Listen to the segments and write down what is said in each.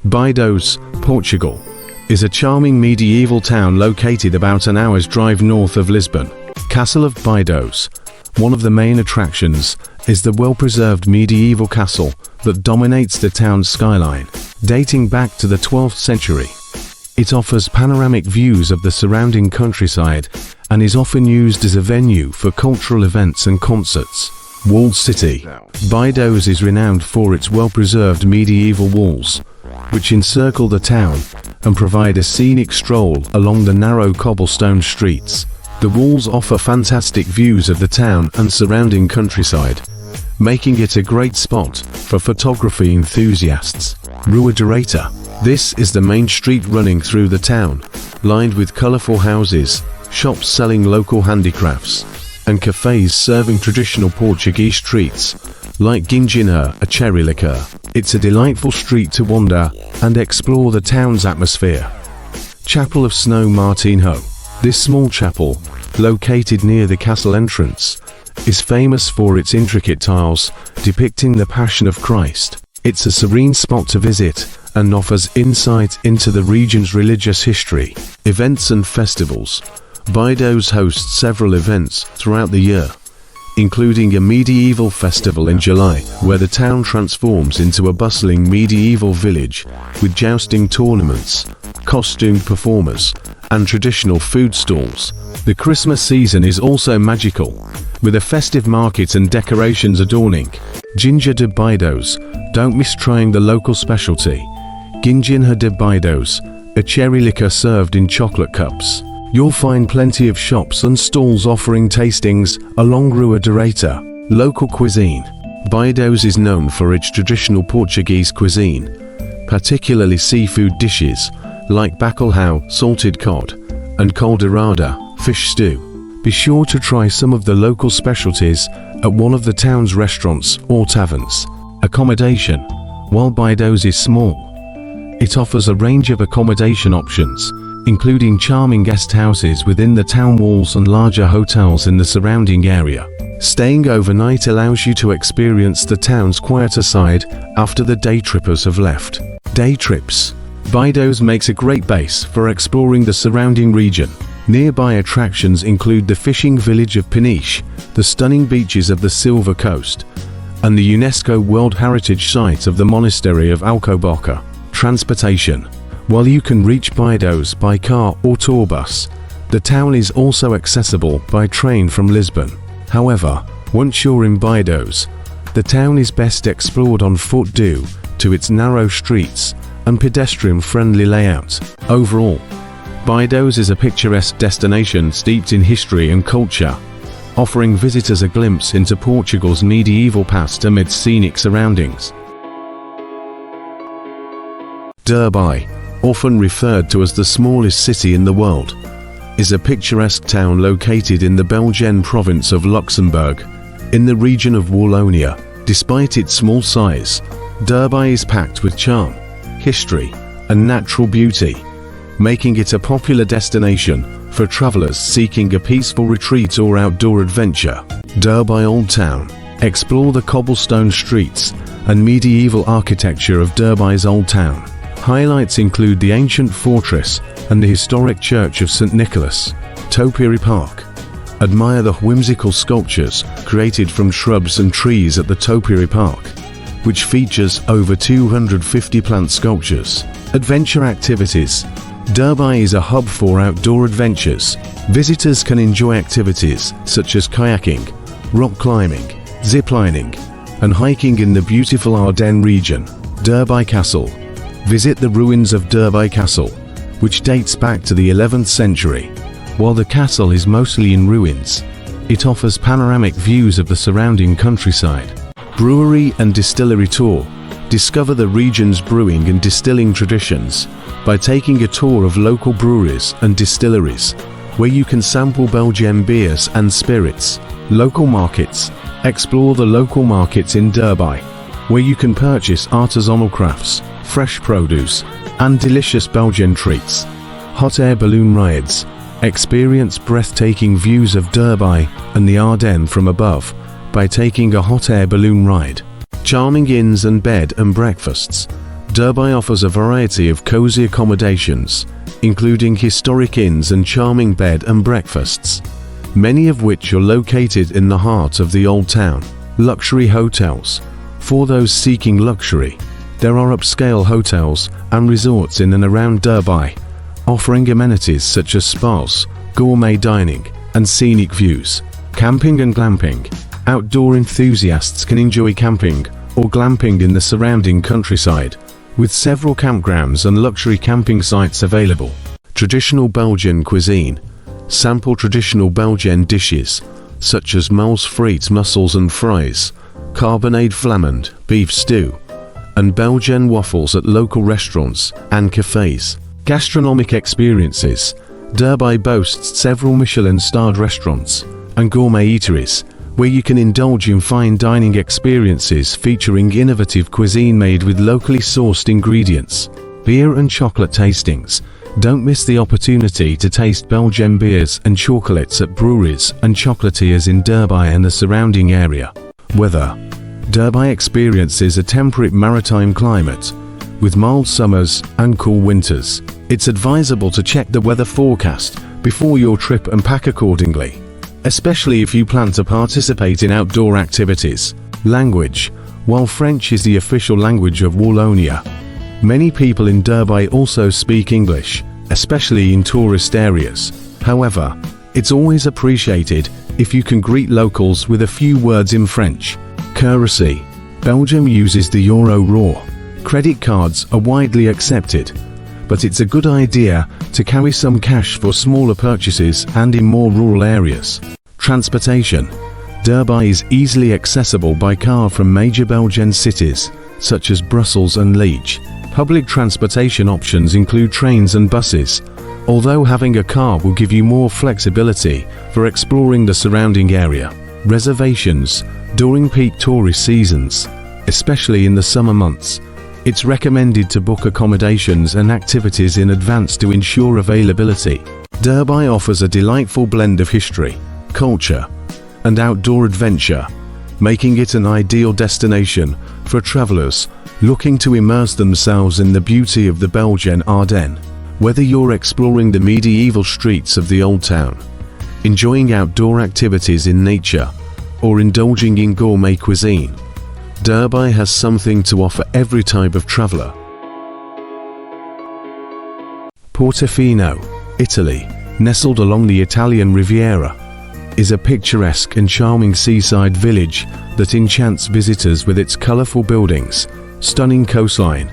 Baidoes, Portugal, is a charming medieval town located about an hour's drive north of Lisbon. Castle of Baidoes. One of the main attractions is the well-preserved medieval castle that dominates the town's skyline, dating back to the 12th century. It offers panoramic views of the surrounding countryside and is often used as a venue for cultural events and concerts. Walled City. Baidoes is renowned for its well-preserved medieval walls, which encircle the town and provide a scenic stroll along the narrow cobblestone streets. The walls offer fantastic views of the town and surrounding countryside, making it a great spot for photography enthusiasts. Rua Direita. This is the main street running through the town, lined with colorful houses, shops selling local handicrafts, and cafes serving traditional Portuguese treats, like ginginha, a cherry liqueur. It's a delightful street to wander and explore the town's atmosphere. Chapel of São Martinho. This small chapel, located near the castle entrance, is famous for its intricate tiles depicting the Passion of Christ. It's a serene spot to visit and offers insight into the region's religious history. Events and festivals. Baidoes hosts several events throughout the year, including a medieval festival in July, where the town transforms into a bustling medieval village with jousting tournaments, costumed performers, and traditional food stalls. The Christmas season is also magical, with a festive market and decorations adorning. Ginja de Baidoes. Don't miss trying the local specialty, Ginginha de Baidoes, a cherry liqueur served in chocolate cups. You'll find plenty of shops and stalls offering tastings along Rua Direita. Local cuisine. Baidoes is known for its traditional Portuguese cuisine, particularly seafood dishes like bacalhau, salted cod, and caldeirada, fish stew. Be sure to try some of the local specialties at one of the town's restaurants or taverns. Accommodation. While Baidoes is small, it offers a range of accommodation options, including charming guest houses within the town walls and larger hotels in the surrounding area. Staying overnight allows you to experience the town's quieter side after the day trippers have left. Day trips. Baidoes makes a great base for exploring the surrounding region. Nearby attractions include the fishing village of Peniche, the stunning beaches of the Silver Coast, and the UNESCO World Heritage Site of the Monastery of Alcobaça. Transportation. While you can reach Baidoes by car or tour bus, the town is also accessible by train from Lisbon. However, once you're in Baidoes, the town is best explored on foot due to its narrow streets and pedestrian-friendly layout. Overall, Baidoes is a picturesque destination steeped in history and culture, offering visitors a glimpse into Portugal's medieval past amid scenic surroundings. Derby, often referred to as the smallest city in the world, is a picturesque town located in the Belgian province of Luxembourg, in the region of Wallonia. Despite its small size, Derby is packed with charm, history, and natural beauty, making it a popular destination for travelers seeking a peaceful retreat or outdoor adventure. Derby Old Town. Explore the cobblestone streets and medieval architecture of Derby's Old Town. Highlights include the ancient fortress and the historic church of St. Nicholas. Topiary Park. Admire the whimsical sculptures created from shrubs and trees at the Topiary Park, which features over 250 plant sculptures. Adventure activities. Derby is a hub for outdoor adventures. Visitors can enjoy activities such as kayaking, rock climbing, ziplining, and hiking in the beautiful Ardennes region. Derby Castle. Visit the ruins of Derby Castle, which dates back to the 11th century. While the castle is mostly in ruins, it offers panoramic views of the surrounding countryside. Brewery and Distillery Tour. Discover the region's brewing and distilling traditions by taking a tour of local breweries and distilleries, where you can sample Belgian beers and spirits. Local markets. Explore the local markets in Derby, where you can purchase artisanal crafts, fresh produce, and delicious Belgian treats. Hot air balloon rides. Experience breathtaking views of Derby and the Ardennes from above by taking a hot air balloon ride. Charming inns and bed and breakfasts. Dubai offers a variety of cozy accommodations, including historic inns and charming bed and breakfasts, many of which are located in the heart of the Old Town. Luxury hotels. For those seeking luxury, there are upscale hotels and resorts in and around Dubai, offering amenities such as spas, gourmet dining, and scenic views. Camping and glamping. Outdoor enthusiasts can enjoy camping or glamping in the surrounding countryside, with several campgrounds and luxury camping sites available. Traditional Belgian cuisine. Sample traditional Belgian dishes, such as mules frites, mussels and fries, carbonade flamand, beef stew, and Belgian waffles at local restaurants and cafes. Gastronomic experiences. Dubai boasts several Michelin-starred restaurants and gourmet eateries, where you can indulge in fine dining experiences featuring innovative cuisine made with locally sourced ingredients. Beer and chocolate tastings. Don't miss the opportunity to taste Belgian beers and chocolates at breweries and chocolatiers in Dubai and the surrounding area. Weather. Dubai experiences a temperate maritime climate, with mild summers and cool winters. It's advisable to check the weather forecast before your trip and pack accordingly, especially if you plan to participate in outdoor activities. Language. While French is the official language of Wallonia, many people in Dubai also speak English, especially in tourist areas. However, it's always appreciated if you can greet locals with a few words in French. Currency. Belgium uses the euro RAW. Credit cards are widely accepted, but it's a good idea to carry some cash for smaller purchases and in more rural areas. Transportation. Dubai is easily accessible by car from major Belgian cities, such as Brussels and Liege. Public transportation options include trains and buses, although having a car will give you more flexibility for exploring the surrounding area. Reservations. During peak tourist seasons, especially in the summer months, it's recommended to book accommodations and activities in advance to ensure availability. Dubai offers a delightful blend of history, culture, and outdoor adventure, making it an ideal destination for travelers looking to immerse themselves in the beauty of the Belgian Ardennes. Whether you're exploring the medieval streets of the Old Town, enjoying outdoor activities in nature, or indulging in gourmet cuisine, Dubai has something to offer every type of traveler. Portofino, Italy, nestled along the Italian Riviera, is a picturesque and charming seaside village that enchants visitors with its colorful buildings, stunning coastline,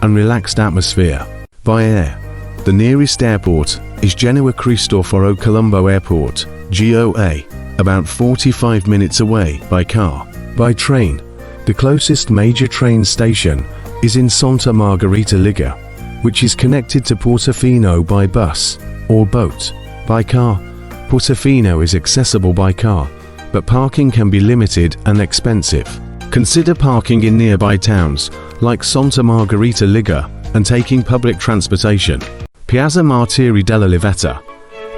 and relaxed atmosphere. By air, the nearest airport is Genoa Cristoforo Colombo Airport, GOA, about 45 minutes away by car. By train, the closest major train station is in Santa Margherita Ligure, which is connected to Portofino by bus or boat. By car, Portofino is accessible by car, but parking can be limited and expensive. Consider parking in nearby towns like Santa Margherita Ligure and taking public transportation. Piazza Martiri della Livetta,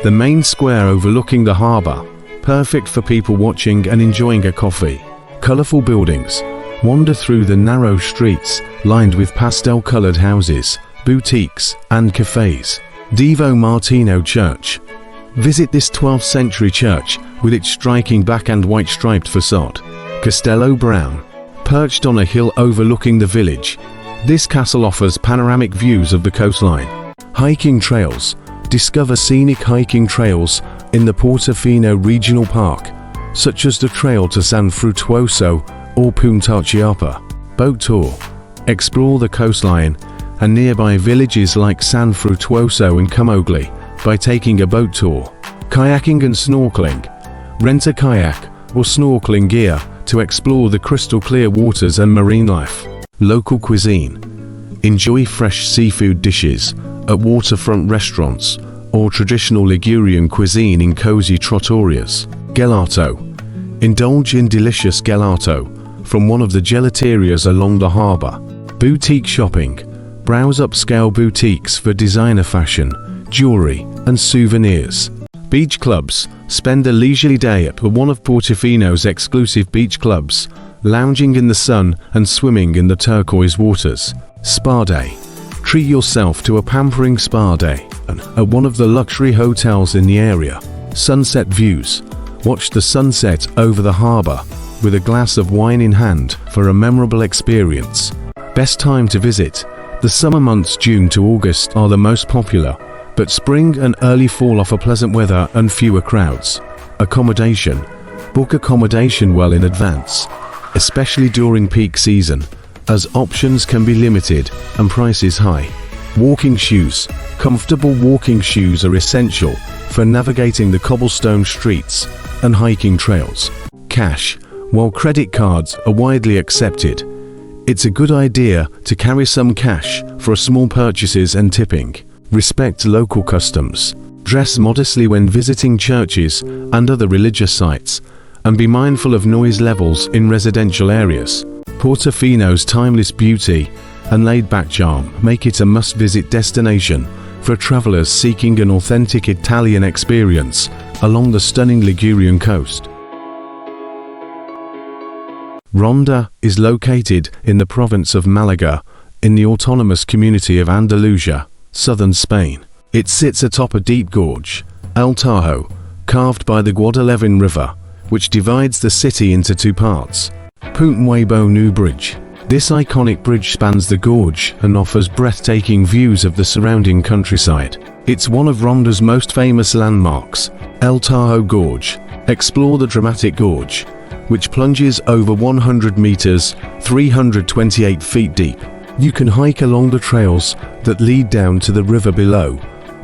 the main square overlooking the harbour, perfect for people watching and enjoying a coffee. Colourful buildings. Wander through the narrow streets lined with pastel-coloured houses, boutiques, and cafes. Devo Martino Church. Visit this 12th century church with its striking black and white striped facade. Castello Brown. Perched on a hill overlooking the village, this castle offers panoramic views of the coastline. Hiking trails. Discover scenic hiking trails in the Portofino Regional Park, such as the trail to San Frutuoso or Punta Chiappa. Boat tour. Explore the coastline and nearby villages like San Frutuoso and Camogli by taking a boat tour. Kayaking and snorkeling. Rent a kayak or snorkeling gear to explore the crystal clear waters and marine life. Local cuisine. Enjoy fresh seafood dishes at waterfront restaurants or traditional Ligurian cuisine in cozy trattorias. Gelato. Indulge in delicious gelato from one of the gelaterias along the harbour. Boutique shopping. Browse upscale boutiques for designer fashion, jewellery and souvenirs. Beach clubs. Spend a leisurely day at one of Portofino's exclusive beach clubs, lounging in the sun and swimming in the turquoise waters. Spa day. Treat yourself to a pampering spa day at one of the luxury hotels in the area. Sunset views. Watch the sunset over the harbor with a glass of wine in hand for a memorable experience. Best time to visit. The summer months June to August are the most popular, but spring and early fall offer pleasant weather and fewer crowds. Accommodation. Book accommodation well in advance, especially during peak season, as options can be limited and prices high. Walking shoes. Comfortable walking shoes are essential for navigating the cobblestone streets and hiking trails. Cash. While credit cards are widely accepted, it's a good idea to carry some cash for small purchases and tipping. Respect local customs. Dress modestly when visiting churches and other religious sites, and be mindful of noise levels in residential areas. Portofino's timeless beauty and laid-back charm make it a must-visit destination for travelers seeking an authentic Italian experience along the stunning Ligurian coast. Ronda is located in the province of Malaga, in the autonomous community of Andalusia, southern Spain. It sits atop a deep gorge, El Tajo, carved by the Guadalquivir River, which divides the city into two parts. Puente Nuevo New Bridge. This iconic bridge spans the gorge and offers breathtaking views of the surrounding countryside. It's one of Ronda's most famous landmarks, El Tajo Gorge. Explore the dramatic gorge, which plunges over 100 meters, 328 feet deep. You can hike along the trails that lead down to the river below,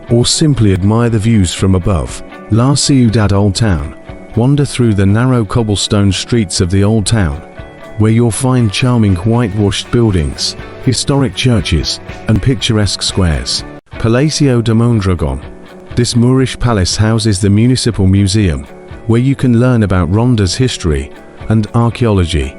or simply admire the views from above. La Ciudad Old Town. Wander through the narrow cobblestone streets of the Old Town, where you'll find charming whitewashed buildings, historic churches, and picturesque squares. Palacio de Mondragon. This Moorish palace houses the Municipal Museum, where you can learn about Ronda's history and archaeology,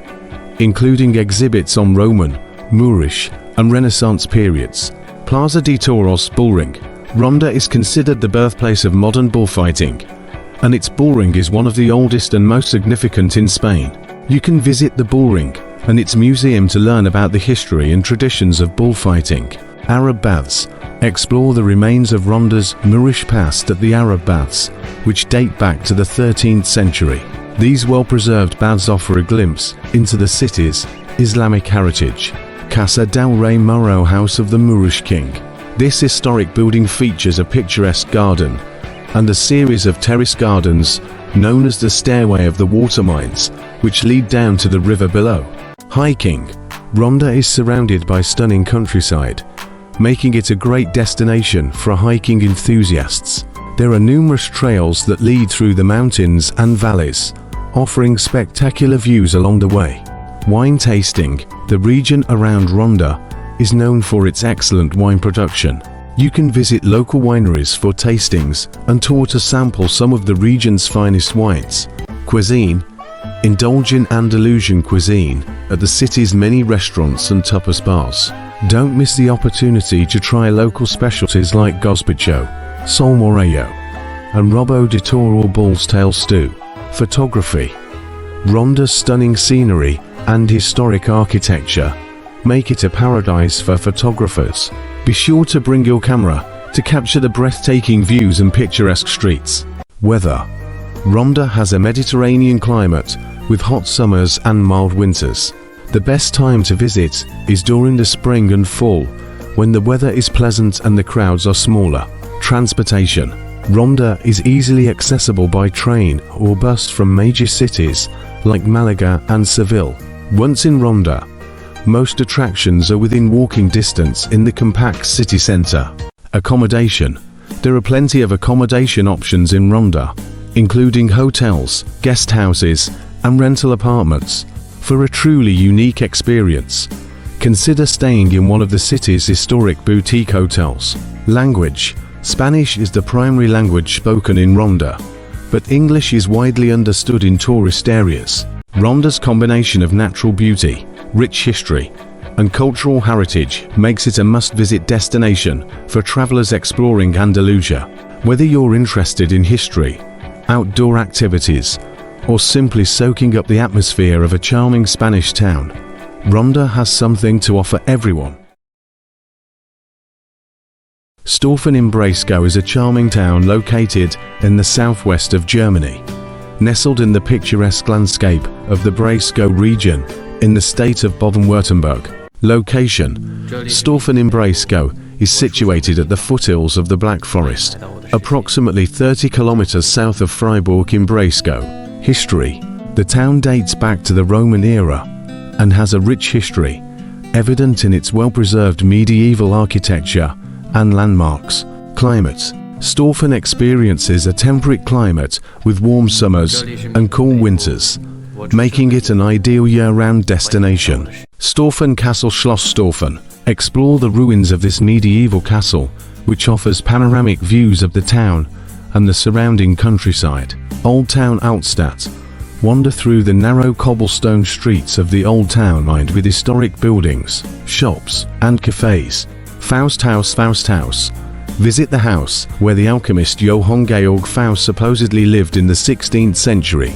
including exhibits on Roman, Moorish, and Renaissance periods. Plaza de Toros Bullring. Ronda is considered the birthplace of modern bullfighting, and its bullring is one of the oldest and most significant in Spain. You can visit the bullring and its museum to learn about the history and traditions of bullfighting. Arab Baths. Explore the remains of Ronda's Moorish past at the Arab Baths, which date back to the 13th century. These well-preserved baths offer a glimpse into the city's Islamic heritage. Casa del Rey Moro, House of the Moorish King. This historic building features a picturesque garden and a series of terrace gardens known as the Stairway of the Water Mines, which lead down to the river below. Hiking. Ronda is surrounded by stunning countryside, making it a great destination for hiking enthusiasts. There are numerous trails that lead through the mountains and valleys, offering spectacular views along the way. Wine tasting. The region around Ronda is known for its excellent wine production. You can visit local wineries for tastings and tour to sample some of the region's finest wines. Cuisine. Indulge in Andalusian cuisine at the city's many restaurants and tapas bars. Don't miss the opportunity to try local specialties like gazpacho, salmorejo, and robo de toro bull's tail stew. Photography. Ronda's stunning scenery and historic architecture make it a paradise for photographers. Be sure to bring your camera to capture the breathtaking views and picturesque streets. Weather. Ronda has a Mediterranean climate with hot summers and mild winters. The best time to visit is during the spring and fall, when the weather is pleasant and the crowds are smaller. Transportation. Ronda is easily accessible by train or bus from major cities like Malaga and Seville. Once in Ronda, most attractions are within walking distance in the compact city center. Accommodation. There are plenty of accommodation options in Ronda, including hotels, guest houses, and rental apartments. For a truly unique experience, consider staying in one of the city's historic boutique hotels. Language. Spanish is the primary language spoken in Ronda, but English is widely understood in tourist areas. Ronda's combination of natural beauty, rich history, and cultural heritage makes it a must-visit destination for travelers exploring Andalusia. Whether you're interested in history, outdoor activities, or simply soaking up the atmosphere of a charming Spanish town, Ronda has something to offer everyone. Storfen im Breisgau is a charming town located in the southwest of Germany, nestled in the picturesque landscape of the Breisgau region in the state of Baden-Württemberg. Location: Storfen im Breisgau is situated at the foothills of the Black Forest, approximately 30 kilometers south of Freiburg im Breisgau. History: the town dates back to the Roman era and has a rich history, evident in its well-preserved medieval architecture and landmarks. Climate: Storfen experiences a temperate climate with warm summers and cool winters, making it an ideal year-round destination. Storfen Castle Schloss Storfen. Explore the ruins of this medieval castle, which offers panoramic views of the town and the surrounding countryside. Old Town Altstadt. Wander through the narrow cobblestone streets of the old town lined with historic buildings, shops, and cafes. Fausthaus. Visit the house where the alchemist Johann Georg Faust supposedly lived in the 16th century,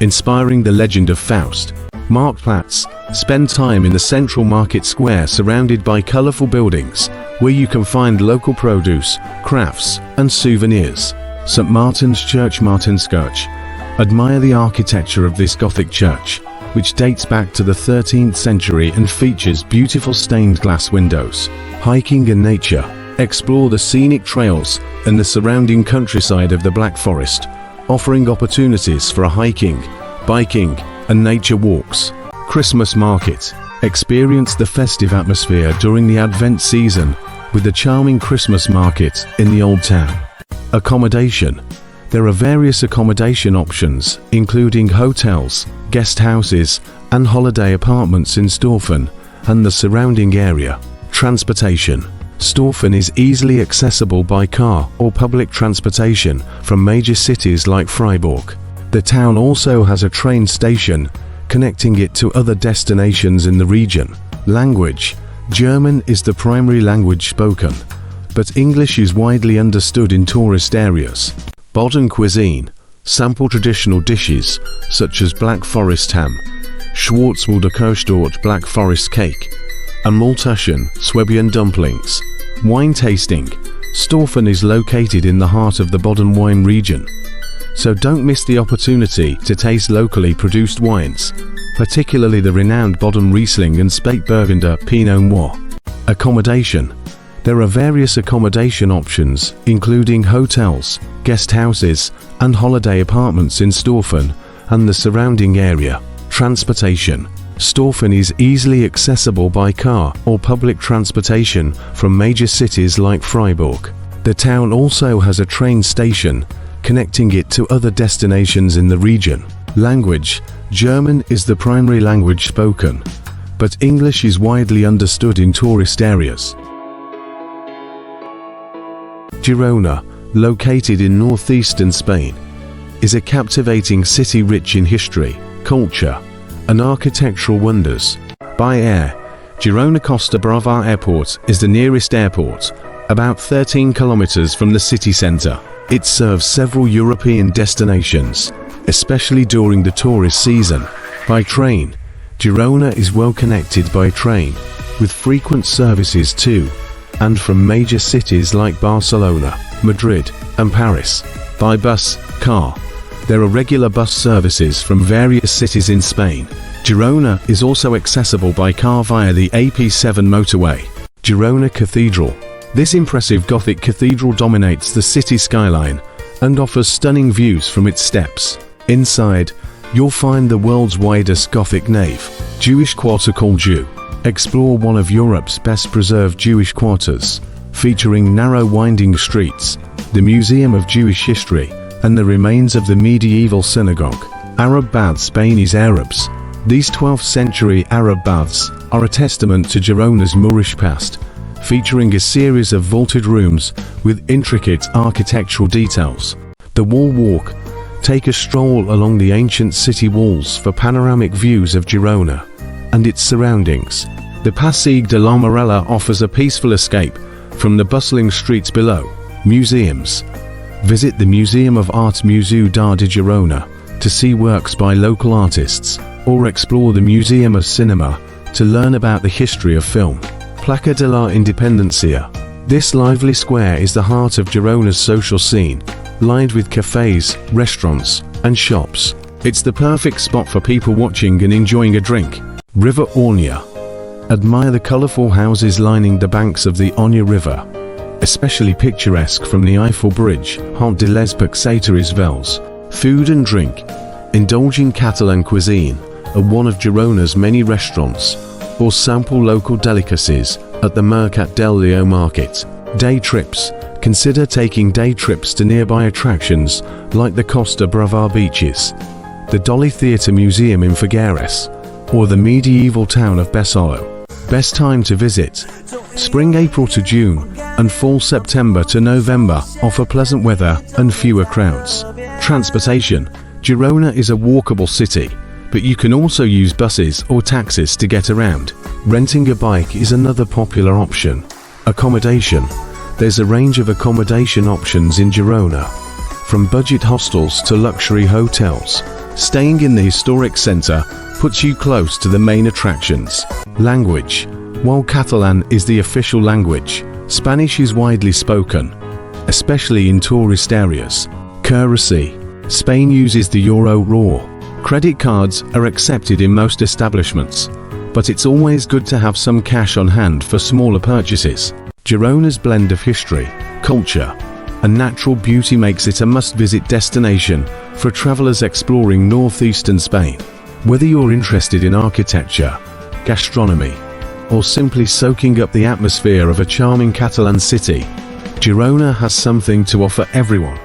inspiring the legend of Faust. Marktplatz. Spend time in the central market square surrounded by colorful buildings, where you can find local produce, crafts, and souvenirs. St. Martin's Church Martinskirche. Admire the architecture of this Gothic church, which dates back to the 13th century and features beautiful stained glass windows. Hiking and nature. Explore the scenic trails and the surrounding countryside of the Black Forest, offering opportunities for hiking, biking, and nature walks. Christmas market. Experience the festive atmosphere during the Advent season with the charming Christmas market in the Old Town. Accommodation. There are various accommodation options, including hotels, guest houses, and holiday apartments in Storfen and the surrounding area. Transportation. Storfen is easily accessible by car or public transportation from major cities like Freiburg. The town also has a train station, connecting it to other destinations in the region. Language. German is the primary language spoken, but English is widely understood in tourist areas. Baden cuisine. Sample traditional dishes such as Black Forest ham, Schwarzwälder Kirschtorte Black Forest cake, and Maltesian Swabian dumplings. Wine tasting. Storfen is located in the heart of the Baden wine region, so don't miss the opportunity to taste locally produced wines, particularly the renowned Baden Riesling and Spätburgunder Pinot Noir. Accommodation. There are various accommodation options, including hotels, guest houses, and holiday apartments in Storfen and the surrounding area. Transportation. Storfen is easily accessible by car or public transportation from major cities like Freiburg. The town also has a train station, connecting it to other destinations in the region. Language. German is the primary language spoken, but English is widely understood in tourist areas. Girona, located in northeastern Spain, is a captivating city rich in history, culture, and architectural wonders. By air, Girona Costa Brava Airport is the nearest airport, about 13 kilometers from the city center. It serves several European destinations, especially during the tourist season. By train, Girona is well connected by train, with frequent services to and from major cities like Barcelona, Madrid, and Paris. By bus, car. There are regular bus services from various cities in Spain. Girona is also accessible by car via the AP7 motorway. Girona Cathedral. This impressive Gothic cathedral dominates the city skyline and offers stunning views from its steps. Inside, you'll find the world's widest Gothic nave, Jewish quarter called Jew. Explore one of Europe's best preserved Jewish quarters, featuring narrow winding streets, the Museum of Jewish History, and the remains of the medieval synagogue. Arab baths. Spain is Arabs. These 12th century Arab baths are a testament to Girona's Moorish past, featuring a series of vaulted rooms with intricate architectural details. The Wall Walk. Take a stroll along the ancient city walls for panoramic views of Girona and its surroundings. The Passeig de la Morella offers a peaceful escape from the bustling streets below. Museums. Visit the Museum of Art Museu d'Art de Girona, to see works by local artists, or explore the Museum of Cinema to learn about the history of film. Plaza de la Independencia. This lively square is the heart of Girona's social scene, lined with cafes, restaurants, and shops. It's the perfect spot for people watching and enjoying a drink. River Onya. Admire the colorful houses lining the banks of the Onya River. Especially picturesque from the Eiffel Bridge, Hont de les Paxateries Vels. Food and drink. Indulge in Catalan cuisine at one of Girona's many restaurants, or sample local delicacies at the Mercat del Leo market. Day trips. Consider taking day trips to nearby attractions like the Costa Brava beaches, the Dolly Theatre Museum in Figueres, or the medieval town of Besolo. Best time to visit. Spring April to June and fall September to November offer pleasant weather and fewer crowds. Transportation. Girona is a walkable city, but you can also use buses or taxis to get around. Renting a bike is another popular option. Accommodation. There's a range of accommodation options in Girona, from budget hostels to luxury hotels. Staying in the historic center puts you close to the main attractions. Language. While Catalan is the official language, Spanish is widely spoken, especially in tourist areas. Currency. Spain uses the euro raw. Credit cards are accepted in most establishments, but it's always good to have some cash on hand for smaller purchases. Girona's blend of history, culture, and natural beauty makes it a must-visit destination for travelers exploring northeastern Spain. Whether you're interested in architecture, gastronomy, or simply soaking up the atmosphere of a charming Catalan city, Girona has something to offer everyone.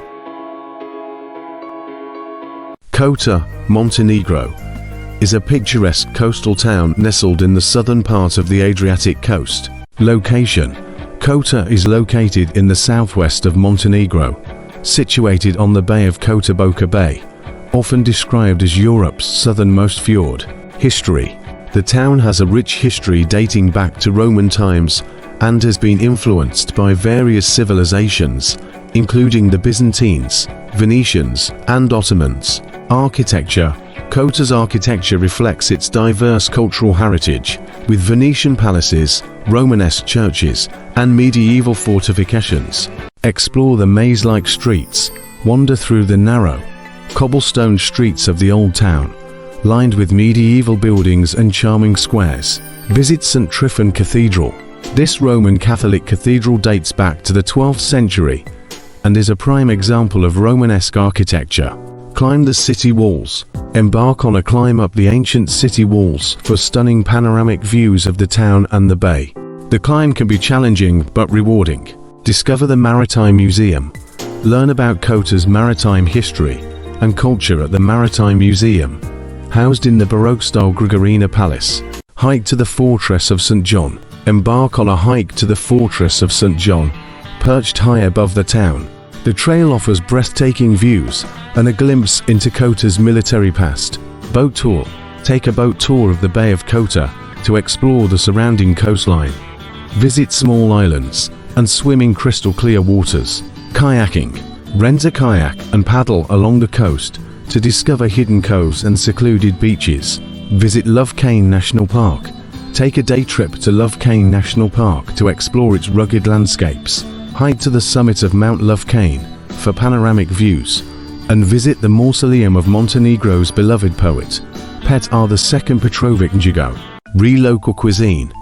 Kota, Montenegro, is a picturesque coastal town nestled in the southern part of the Adriatic coast. Location. Kota is located in the southwest of Montenegro, situated on the Bay of Kota Boka Bay, often described as Europe's southernmost fjord. History. The town has a rich history dating back to Roman times and has been influenced by various civilizations, including the Byzantines, Venetians, and Ottomans. Architecture. Kota's architecture reflects its diverse cultural heritage, with Venetian palaces, Romanesque churches, and medieval fortifications. Explore the maze-like streets, wander through the narrow, cobblestone streets of the old town, lined with medieval buildings and charming squares. Visit St. Tryphon Cathedral. This Roman Catholic cathedral dates back to the 12th century and is a prime example of Romanesque architecture. Climb the city walls. Embark on a climb up the ancient city walls for stunning panoramic views of the town and the bay. The climb can be challenging but rewarding. Discover the Maritime Museum. Learn about Kota's maritime history and culture at the Maritime Museum, housed in the Baroque-style Gregorina Palace. Hike to the Fortress of St. John. Embark on a hike to the Fortress of St. John, perched high above the town. The trail offers breathtaking views and a glimpse into Kota's military past. Boat tour. Take a boat tour of the Bay of Kota to explore the surrounding coastline. Visit small islands and swim in crystal clear waters. Kayaking. Rent a kayak and paddle along the coast to discover hidden coves and secluded beaches. Visit Love Cane National Park. Take a day trip to Love Cane National Park to explore its rugged landscapes. Hike to the summit of Mount Love Cane for panoramic views, and visit the mausoleum of Montenegro's beloved poet, Petar II Petrović Njegoš. Local cuisine.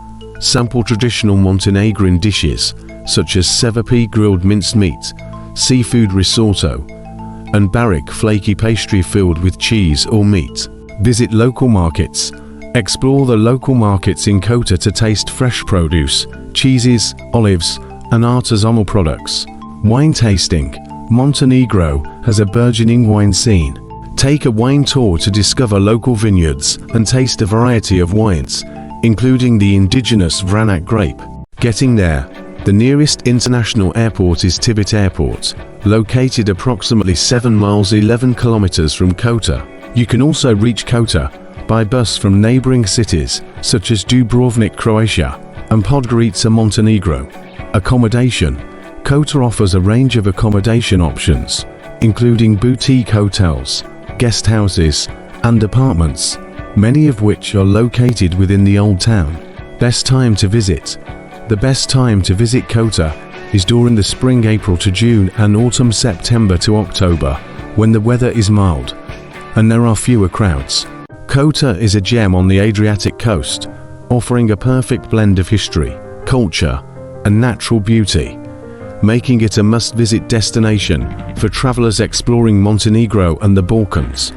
Sample traditional Montenegrin dishes such as cevapi grilled minced meat, seafood risotto, and barik flaky pastry filled with cheese or meat. Visit local markets. Explore the local markets in Kota to taste fresh produce, cheeses, olives, and artisanal products. Wine tasting. Montenegro has a burgeoning wine scene. Take a wine tour to discover local vineyards and taste a variety of wines, including the indigenous Vranac grape. Getting there. The nearest international airport is Tibet Airport, located approximately 7 miles 11 kilometers from Kota. You can also reach Kota by bus from neighboring cities such as Dubrovnik, Croatia, and Podgorica, Montenegro. Accommodation. Kota offers a range of accommodation options, including boutique hotels, guest houses, and apartments, many of which are located within the Old Town. Best time to visit. The best time to visit Kota is during the spring April to June and autumn September to October, when the weather is mild and there are fewer crowds. Kota is a gem on the Adriatic coast, offering a perfect blend of history, culture, and natural beauty, making it a must-visit destination for travelers exploring Montenegro and the Balkans.